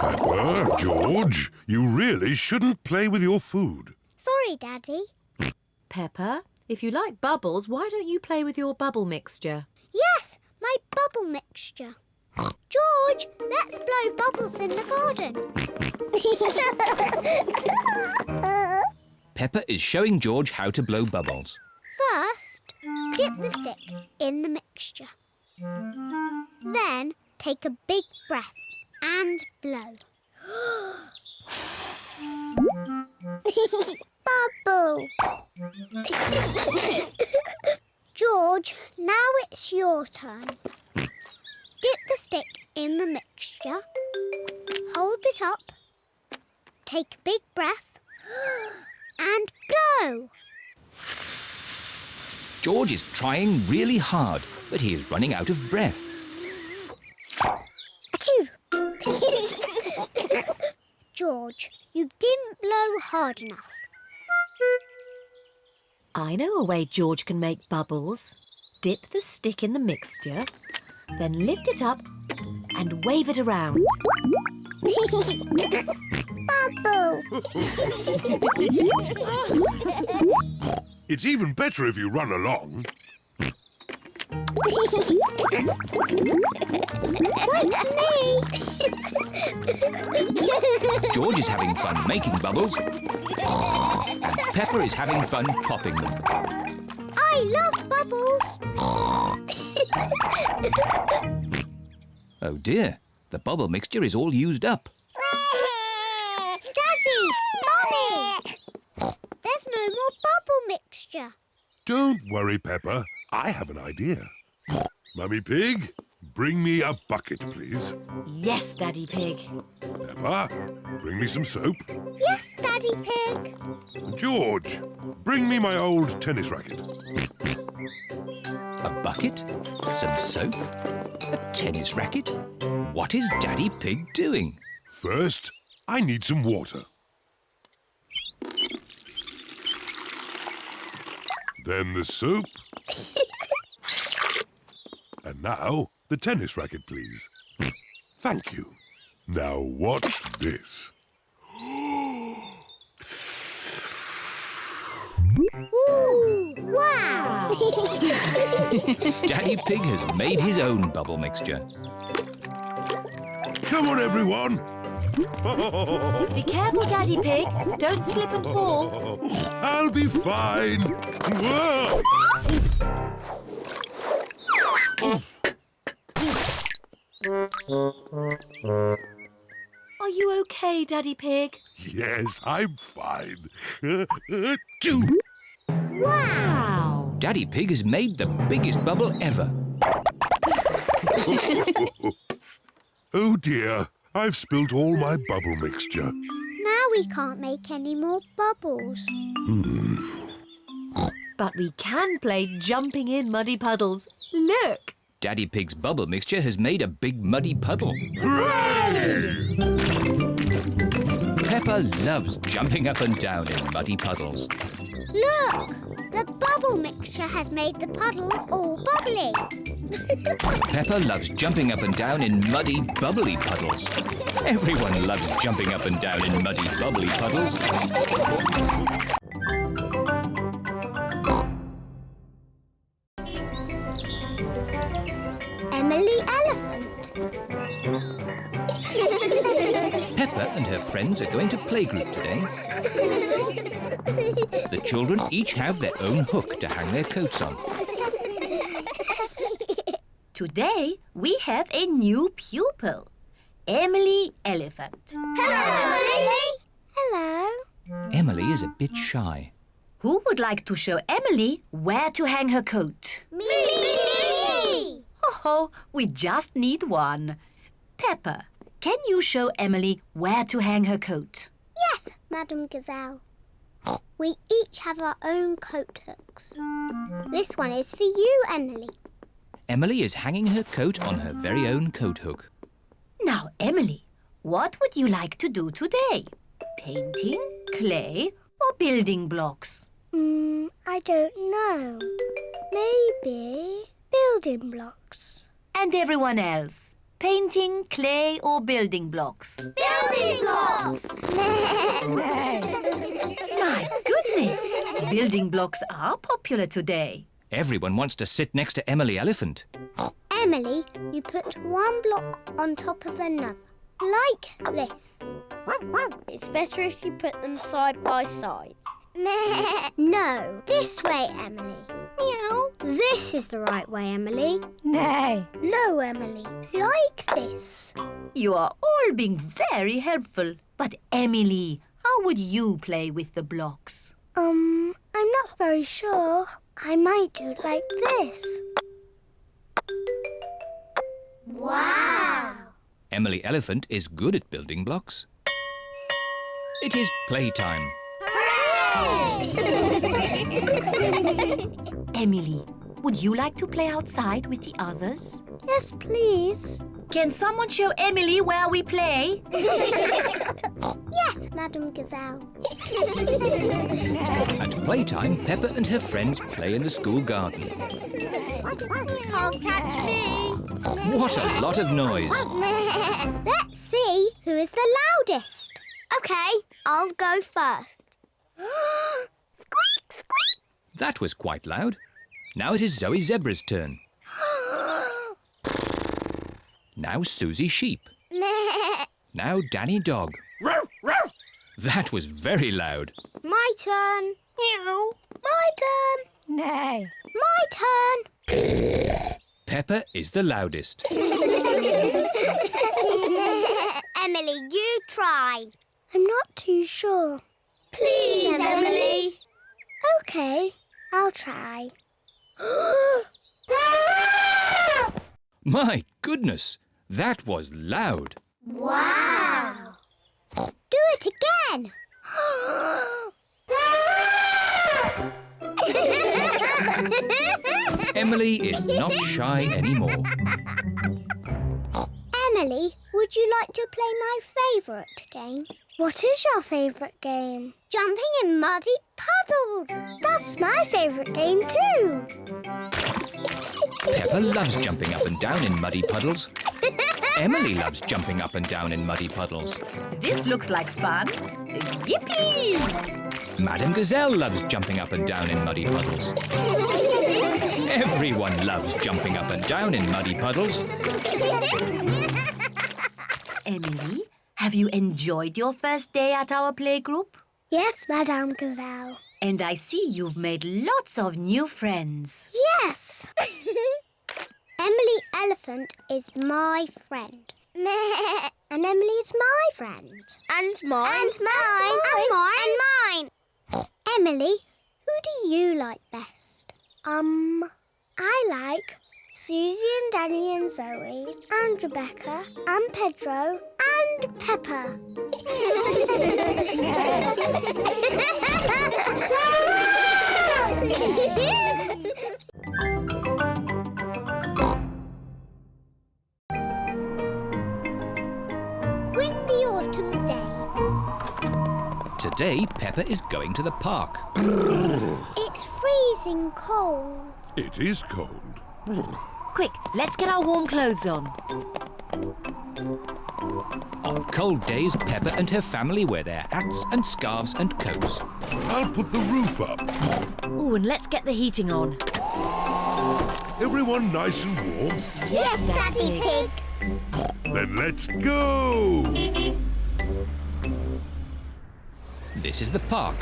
Peppa, George, you really shouldn't play with your food. Sorry, Daddy. Peppa, if you like bubbles, why don't you play with your bubble mixture? Yes, my bubble mixture. George, let's blow bubbles in the garden. Peppa is showing George how to blow bubbles. First, dip the stick in the mixture. Then, take a big breath and blow. Bubble. George, now it's your turn. Dip the stick in the mixture. Hold it up. Take a big breath. And blow. George is trying really hard, but he is running out of breath. Achoo! George, you didn't blow hard enough. I know a way George can make bubbles. Dip the stick in the mixture, then lift it up and wave it around. Bubble! It's even better if you run along. Wait for me! George is having fun making bubbles, and Peppa is having fun popping them. I love bubbles! Oh dear, the bubble mixture is all used up. Daddy! Mummy! There's no more bubble mixture. Don't worry, Peppa. I have an idea. Mummy Pig, bring me a bucket, please. Yes, Daddy Pig. Peppa, bring me some soap. Yes, Daddy Pig. George, bring me my old tennis racket. A bucket, some soap, a tennis racket. What is Daddy Pig doing? First, I need some water. Then the soap. And now, the tennis racket, please. Thank you. Now watch this. Ooh, wow! Daddy Pig has made his own bubble mixture. Come on, everyone. Be careful, Daddy Pig. Don't slip and fall. I'll be fine. Whoa! Are you okay, Daddy Pig? Yes, I'm fine. Wow! Daddy Pig has made the biggest bubble ever. Oh dear, I've spilt all my bubble mixture. Now we can't make any more bubbles. But we can play jumping in muddy puddles. Look! Daddy Pig's bubble mixture has made a big muddy puddle. Hooray! Peppa loves jumping up and down in muddy puddles. Look! The bubble mixture has made the puddle all bubbly. Peppa loves jumping up and down in muddy, bubbly puddles. Everyone loves jumping up and down in muddy, bubbly puddles. Emily Elephant. Peppa and her friends are going to playgroup today. The children each have their own hook to hang their coats on. Today, we have a new pupil, Emily Elephant. Hello, Emily. Hello. Emily is a bit shy. Who would like to show Emily where to hang her coat? Me! Oh, we just need one. Peppa, can you show Emily where to hang her coat? Yes, Madam Gazelle. We each have our own coat hooks. This one is for you, Emily. Emily is hanging her coat on her very own coat hook. Now, Emily, what would you like to do today? Painting, clay, or building blocks? I don't know. Maybe building blocks. And everyone else? Painting, clay, or building blocks? Building blocks! My goodness! Building blocks are popular today. Everyone wants to sit next to Emily Elephant. Emily, you put one block on top of another, like this. It's better if you put them side by side. No, this way, Emily. Meow. This is the right way, Emily. No. No, Emily, like this. You are all being very helpful. But Emily, how would you play with the blocks? I'm not very sure. I might do it like this. Wow! Emily Elephant is good at building blocks. It is playtime. Emily, would you like to play outside with the others? Yes, please. Can someone show Emily where we play? Yes, Madam Gazelle. At playtime, Peppa and her friends play in the school garden. Can't catch me. What a lot of noise. Let's see who is the loudest. OK, I'll go first. Squeak, squeak. That was quite loud. Now it is Zoe Zebra's turn. Now Suzy Sheep. Now Danny Dog. That was very loud. My turn. Meow. My turn. No. My turn. Peppa is the loudest. Emily, you try. I'm not too sure. Please, Emily. OK, I'll try. My goodness, that was loud. Wow. Do it again. Emily is not shy anymore. Emily, would you like to play my favourite game? What is your favourite game? Jumping in muddy puddles. That's my favourite game too. Peppa loves jumping up and down in muddy puddles. Emily loves jumping up and down in muddy puddles. This looks like fun. Yippee! Madam Gazelle loves jumping up and down in muddy puddles. Everyone loves jumping up and down in muddy puddles. Emily, have you enjoyed your first day at our playgroup? Yes, Madame Gazelle. And I see you've made lots of new friends. Yes. Emily Elephant is my friend. And Emily is my friend. And mine. And mine. And mine. And mine. Emily, who do you like best? I like Suzy and Danny and Zoe and Rebecca and Pedro and Peppa. Windy autumn day. Today, Peppa is going to the park. It's freezing cold. It is cold. Quick, let's get our warm clothes on. On cold days, Peppa and her family wear their hats and scarves and coats. I'll put the roof up. Ooh, and let's get the heating on. Everyone nice and warm? Yes, Daddy Pig. Then let's go! This is the park.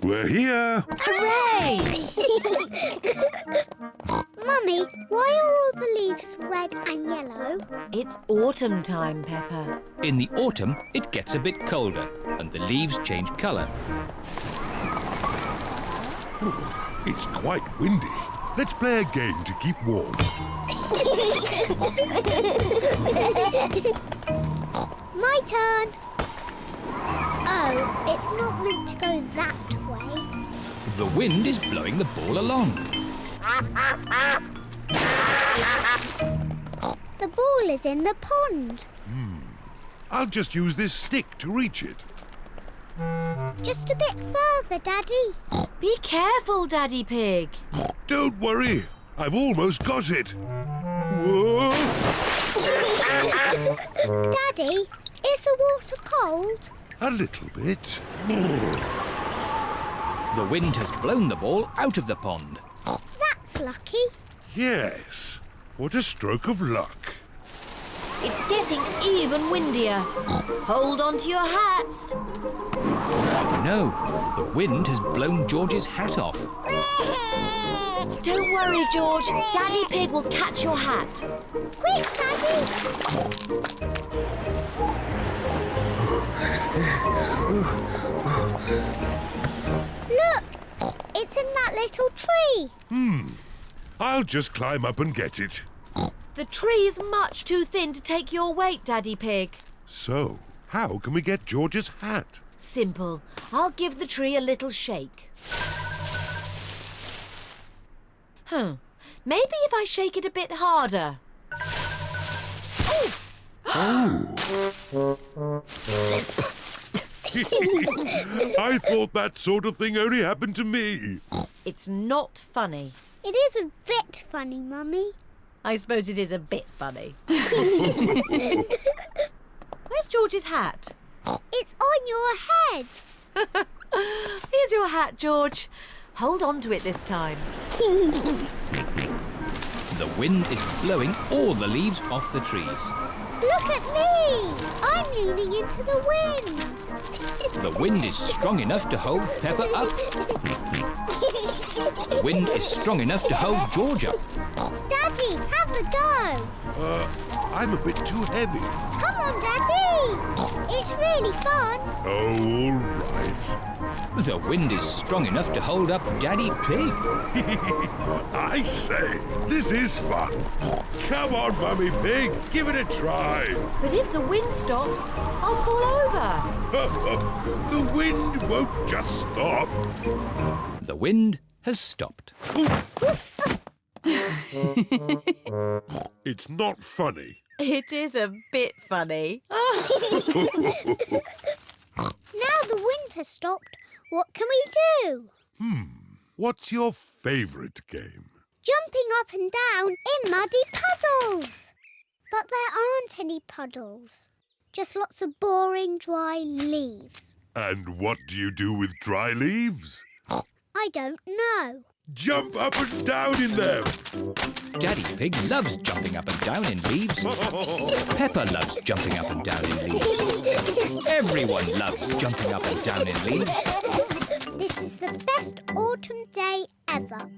We're here! Hooray! Mummy, why are all the leaves red and yellow? It's autumn time, Peppa. In the autumn, it gets a bit colder and the leaves change colour. It's quite windy. Let's play a game to keep warm. My turn. Oh, it's not meant to go that way. The wind is blowing the ball along. The ball is in the pond. I'll just use this stick to reach it. Just a bit further, Daddy. Be careful, Daddy Pig. Don't worry, I've almost got it. Whoa! Daddy, is the water cold? A little bit. The wind has blown the ball out of the pond. That's lucky. Yes. What a stroke of luck. It's getting even windier. Hold on to your hats. No, the wind has blown George's hat off. Don't worry, George. Daddy Pig will catch your hat. Quick, Daddy. Look, it's in that little tree. I'll just climb up and get it. The tree is much too thin to take your weight, Daddy Pig. So, how can we get George's hat? Simple. I'll give the tree a little shake. Maybe if I shake it a bit harder. I thought that sort of thing only happened to me. It's not funny. It is a bit funny, Mummy. I suppose it is a bit funny. Where's George's hat? It's on your head. Here's your hat, George. Hold on to it this time. The wind is blowing all the leaves off the trees. Look at me. I'm leaning into the wind. The wind is strong enough to hold Peppa up. The wind is strong enough to hold George up. Daddy, have a go. I'm a bit too heavy. Come on, Daddy. It's really fun. Oh, all right. The wind is strong enough to hold up Daddy Pig. I say, this is fun. Come on, Mummy Pig, give it a try. But if the wind stops, I'll fall over. The wind won't just stop. The wind has stopped. It's not funny. It is a bit funny. Now the wind has stopped, what can we do? What's your favourite game? Jumping up and down in muddy puddles. But there aren't any puddles. Just lots of boring, dry leaves. And what do you do with dry leaves? I don't know. Jump up and down in them. Daddy Pig loves jumping up and down in leaves. Peppa loves jumping up and down in leaves. Everyone loves jumping up and down in leaves. This is the best autumn day ever.